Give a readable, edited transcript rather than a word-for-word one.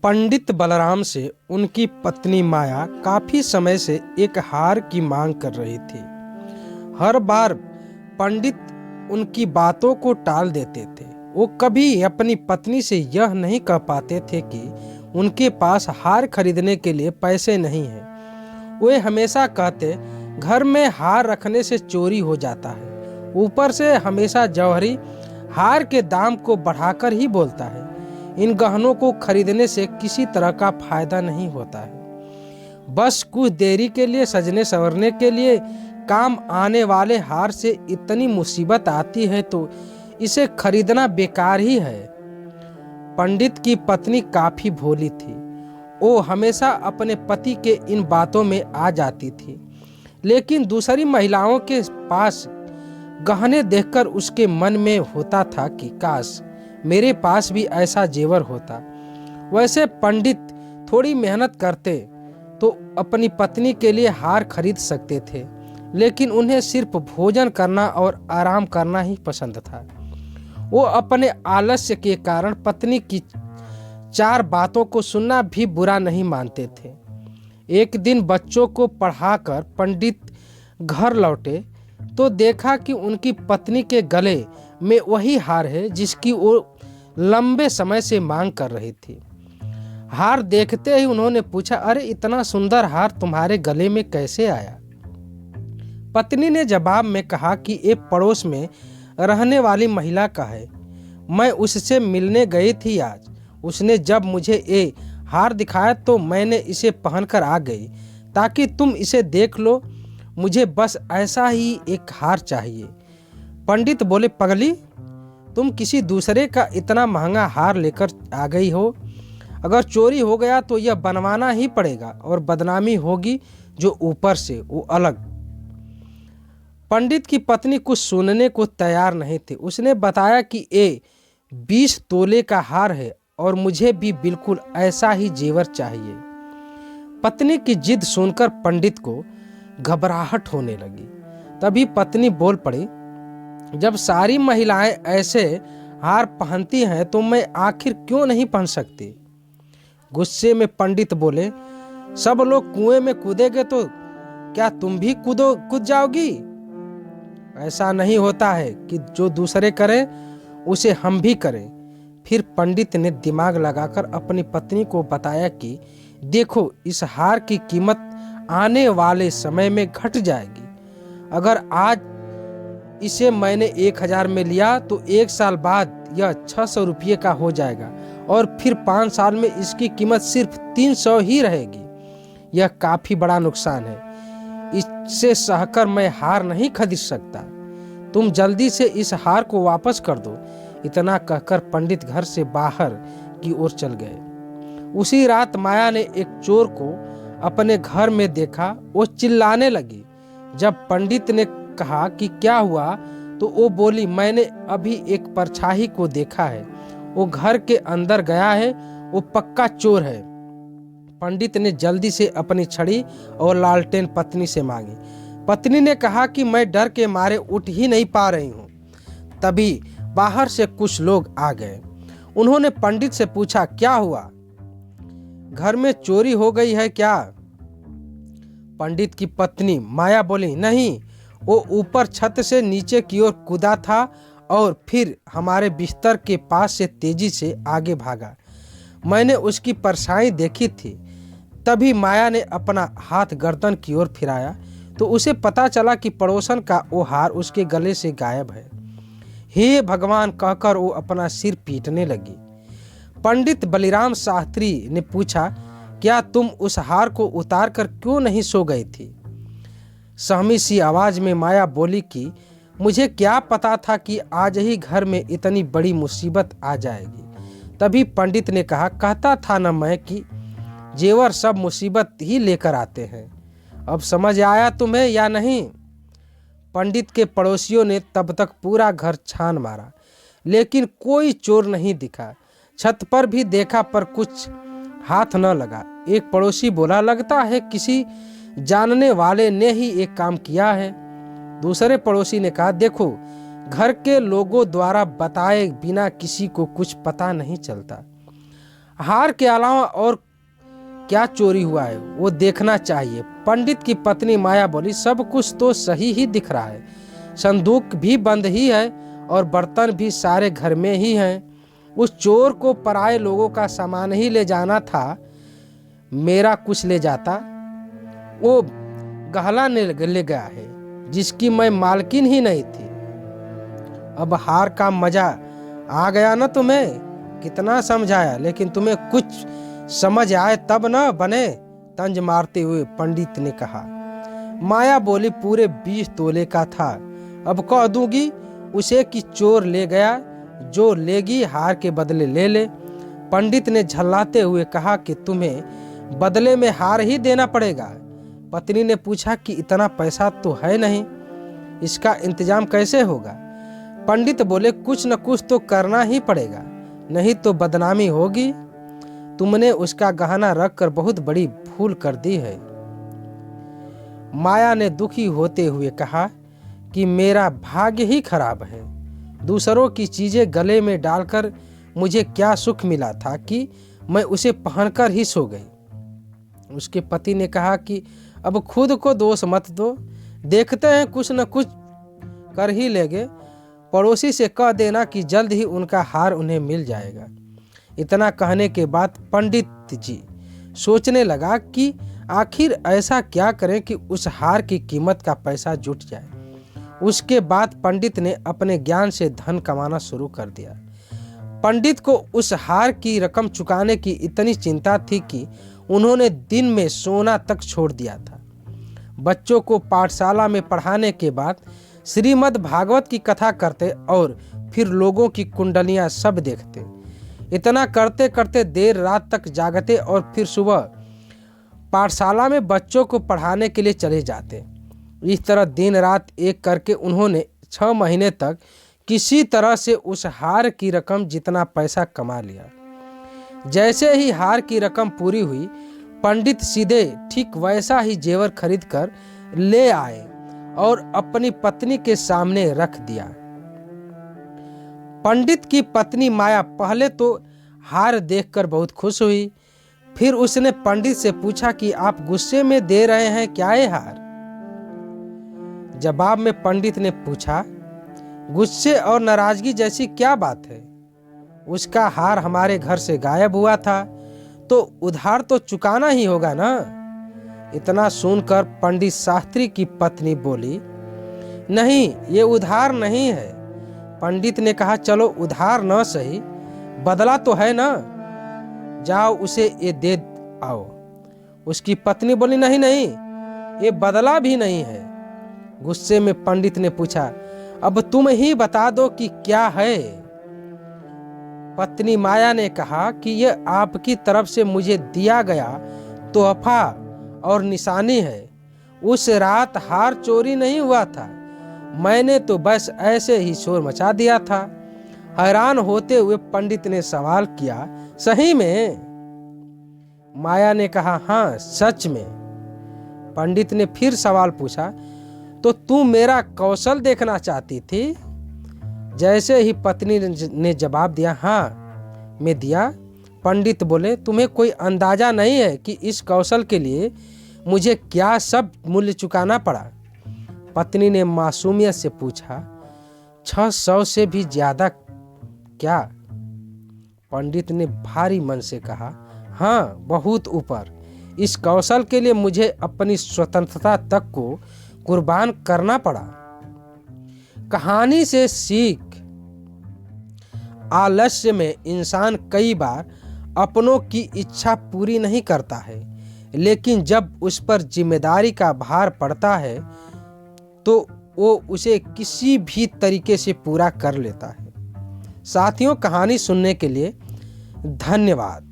पंडित बलराम से उनकी पत्नी माया काफी समय से एक हार की मांग कर रही थी। हर बार पंडित उनकी बातों को टाल देते थे। वो कभी अपनी पत्नी से यह नहीं कह पाते थे कि उनके पास हार खरीदने के लिए पैसे नहीं हैं। वे हमेशा कहते, घर में हार रखने से चोरी हो जाता है। ऊपर से हमेशा जौहरी हार के दाम को बढ़ाकर ही बोलता है। इन गहनों को खरीदने से किसी तरह का फायदा नहीं होता है। बस कुछ देरी के लिए, सजने संवरने के लिए काम आने वाले हार से इतनी मुसीबत आती है तो इसे खरीदना बेकार ही है। पंडित की पत्नी काफी भोली थी। वो हमेशा अपने पति के इन बातों में आ जाती थी, लेकिन दूसरी महिलाओं के पास गहने देखकर उसके मन में होता था कि काश मेरे पास भी ऐसा जेवर होता। वैसे पंडित थोड़ी मेहनत करते तो अपनी पत्नी के लिए हार खरीद सकते थे, लेकिन उन्हें सिर्फ भोजन करना और आराम करना ही पसंद था। वो अपने आलस्य के कारण पत्नी की चार बातों को सुनना भी बुरा नहीं मानते थे। एक दिन बच्चों को पढ़ाकर पंडित घर लौटे तो देखा कि उनकी पत्नी के गले में वही हार है जिसकी वो लंबे समय से मांग कर रही थी। हार देखते ही उन्होंने पूछा, अरे इतना सुंदर हार तुम्हारे गले में कैसे आया? पत्नी ने जवाब में कहा कि ये पड़ोस में रहने वाली महिला का है। मैं उससे मिलने गई थी आज। उसने जब मुझे ये हार दिखाया तो मैंने इसे पहनकर आ गई ताकि तुम इसे देख लो। मुझे बस ऐसा ही एक हार चाहिए। पंडित बोले, पगली, तुम किसी दूसरे का इतना महंगा हार लेकर आ गई हो। अगर चोरी हो गया तो यह बनवाना ही पड़ेगा और बदनामी होगी जो ऊपर से वो अलग। पंडित की पत्नी कुछ सुनने को तैयार नहीं थी। उसने बताया कि ये 20 तोले का हार है और मुझे भी बिल्कुल ऐसा ही जेवर चाहिए। पत्नी की जिद सुनकर पंडित को घबराहट होने लगी। तभी पत्नी बोल पड़ी, जब सारी महिलाएं ऐसे हार पहनती हैं तो मैं आखिर क्यों नहीं पहन सकती? गुस्से में पंडित बोले, सब लोग कुएं में कूदेंगे तो क्या तुम भी कूद जाओगी? ऐसा नहीं होता है कि जो दूसरे करें उसे हम भी करें। फिर पंडित ने दिमाग लगाकर अपनी पत्नी को बताया कि देखो, इस हार की कीमत आने वाले समय में घट जाएगी। अगर आज इसे मैंने 1000 में लिया तो 1 साल बाद यह 600 रुपये का हो जाएगा और फिर 5 साल में इसकी कीमत सिर्फ 300 ही रहेगी। यह काफी बड़ा नुकसान है। इससे सहकर मैं हार नहीं खरीद सकता। तुम जल्दी से इस हार को वापस कर दो। इतना कहकर पंडित घर से बाहर की ओर चल गए। उसी रात माया ने एक चोर को अपने घर में देखा। वो चिल्लाने लगी। जब पंडित ने कहा कि क्या हुआ तो वो बोली, मैंने अभी एक परछाई को देखा है। वो घर के अंदर गया है। वो पक्का चोर है। पंडित ने जल्दी से अपनी छड़ी और लालटेन पत्नी से मांगी। पत्नी ने कहा कि मैं डर के मारे उठ ही नहीं पा रही हूँ। तभी बाहर से कुछ लोग आ गए। उन्होंने पंडित से पूछा, क्या हुआ? घर में चोरी हो गई है क्या? पंडित की पत्नी माया बोली, नहीं, वो ऊपर छत से नीचे की ओर कूदा था और फिर हमारे बिस्तर के पास से तेजी से आगे भागा। मैंने उसकी परछाई देखी थी। तभी माया ने अपना हाथ गर्दन की ओर फिराया तो उसे पता चला कि पड़ोसन का वो हार उसके गले से गायब है। हे भगवान कहकर वो अपना सिर पीटने लगी। पंडित बलिराम शास्त्री ने पूछा, क्या तुम उस हार को उतार कर क्यों नहीं सो गई थी? सहमी सी आवाज में माया बोली कि मुझे क्या पता था कि आज ही घर में इतनी बड़ी मुसीबत आ जाएगी। तभी पंडित ने कहा, कहता था न मैं कि जेवर सब मुसीबत ही लेकर आते हैं। अब समझ आया तुम्हें या नहीं? पंडित के पड़ोसियों ने तब तक पूरा घर छान मारा, लेकिन कोई चोर नहीं दिखा। छत पर भी देखा पर कुछ हाथ न लगा। एक पड़ोसी बोला, लगता है किसी जानने वाले ने ही एक काम किया है। दूसरे पड़ोसी ने कहा, देखो, घर के लोगों द्वारा बताए बिना किसी को कुछ पता नहीं चलता। हार के अलावा और क्या चोरी हुआ है वो देखना चाहिए। पंडित की पत्नी माया बोली, सब कुछ तो सही ही दिख रहा है, संदूक भी बंद ही है और बर्तन भी सारे घर में ही हैं। उस चोर को पराये लोगों का सामान ही ले जाना था, मेरा कुछ ले जाता। वो गहला ले गया है जिसकी मैं मालकिन ही नहीं थी। अब हार का मजा आ गया ना तुम्हें, कितना समझाया लेकिन तुम्हें कुछ समझ आए तब न बने, तंज मारते हुए पंडित ने कहा। माया बोली, पूरे 20 तोले का था, अब कह दूंगी उसे कि चोर ले गया, जो लेगी हार के बदले ले ले। पंडित ने झल्लाते हुए कहा कि तुम्हें बदले में हार ही देना पड़ेगा। पत्नी ने पूछा कि इतना पैसा तो है नहीं, इसका इंतजाम कैसे होगा? पंडित बोले, कुछ न कुछ तो करना ही पड़ेगा, नहीं तो बदनामी होगी। तुमने उसका गहना रखकर बहुत बड़ी भूल कर दी है। माया ने दुखी होते हुए कहा कि मेरा भाग्य ही खराब है, दूसरों की चीजें गले में डालकर मुझे क्या सुख मिला था कि मैं उसे पहनकर ही सो गई। उसके पति ने कहा कि अब खुद को दोष मत दो, देखते हैं कुछ न कुछ कर ही लेंगे। पड़ोसी से कह देना कि जल्द ही उनका हार उन्हें मिल जाएगा। इतना कहने के बाद पंडित जी सोचने लगा कि आखिर ऐसा क्या करें कि उस हार की कीमत का पैसा जुट जाए। उसके बाद पंडित ने अपने ज्ञान से धन कमाना शुरू कर दिया। पंडित को उस हार की रकम चुकाने की इतनी चिंता थी कि उन्होंने दिन में सोना तक छोड़ दिया था। बच्चों को पाठशाला में पढ़ाने के बाद श्रीमद् भागवत की कथा करते और फिर लोगों की कुंडलियां सब देखते। इतना करते करते देर रात तक जागते और फिर सुबह पाठशाला में बच्चों को पढ़ाने के लिए चले जाते। इस तरह दिन रात एक करके उन्होंने 6 महीने तक किसी तरह से उस हार की रकम जितना पैसा कमा लिया। जैसे ही हार की रकम पूरी हुई, पंडित सीधे ठीक वैसा ही जेवर खरीद कर ले आए और अपनी पत्नी के सामने रख दिया। पंडित की पत्नी माया पहले तो हार देखकर बहुत खुश हुई, फिर उसने पंडित से पूछा कि आप गुस्से में दे रहे हैं क्या ये हार? जवाब में पंडित ने पूछा, गुस्से और नाराजगी जैसी क्या बात है? उसका हार हमारे घर से गायब हुआ था, तो उधार तो चुकाना ही होगा ना। इतना सुनकर पंडित शास्त्री की पत्नी बोली, नहीं, ये उधार नहीं है। पंडित ने कहा, चलो उधार न सही, बदला तो है ना, जाओ उसे ये दे आओ। उसकी पत्नी बोली, नहीं नहीं, ये बदला भी नहीं है। गुस्से में पंडित ने पूछा, अब तुम ही बता दो कि क्या है। पत्नी माया ने कहा कि यह आपकी तरफ से मुझे दिया गया तोहफा और निशानी है। उस रात हार चोरी नहीं हुआ था, मैंने तो बस ऐसे ही शोर मचा दिया था। हैरान होते हुए पंडित ने सवाल किया, सही में? माया ने कहा, हाँ सच में। पंडित ने फिर सवाल पूछा, तो तू मेरा कौशल देखना चाहती थी? जैसे ही पत्नी ने जवाब दिया, हाँ मैं दिया। पंडित बोले, तुम्हें कोई अंदाजा नहीं है कि इस कौशल के लिए मुझे क्या सब मूल्य चुकाना पड़ा? पत्नी ने मासूमियत से पूछा, 600 से भी ज्यादा क्या? पंडित ने भारी मन से कहा, हाँ बहुत ऊपर। इस कौशल के लिए मुझे अपनी स्वतंत्रता तक को कुर्बान करना पड़ा। कहानी से सीख, आलस्य में इंसान कई बार अपनों की इच्छा पूरी नहीं करता है, लेकिन जब उस पर जिम्मेदारी का भार पड़ता है तो वो उसे किसी भी तरीके से पूरा कर लेता है। साथियों, कहानी सुनने के लिए धन्यवाद।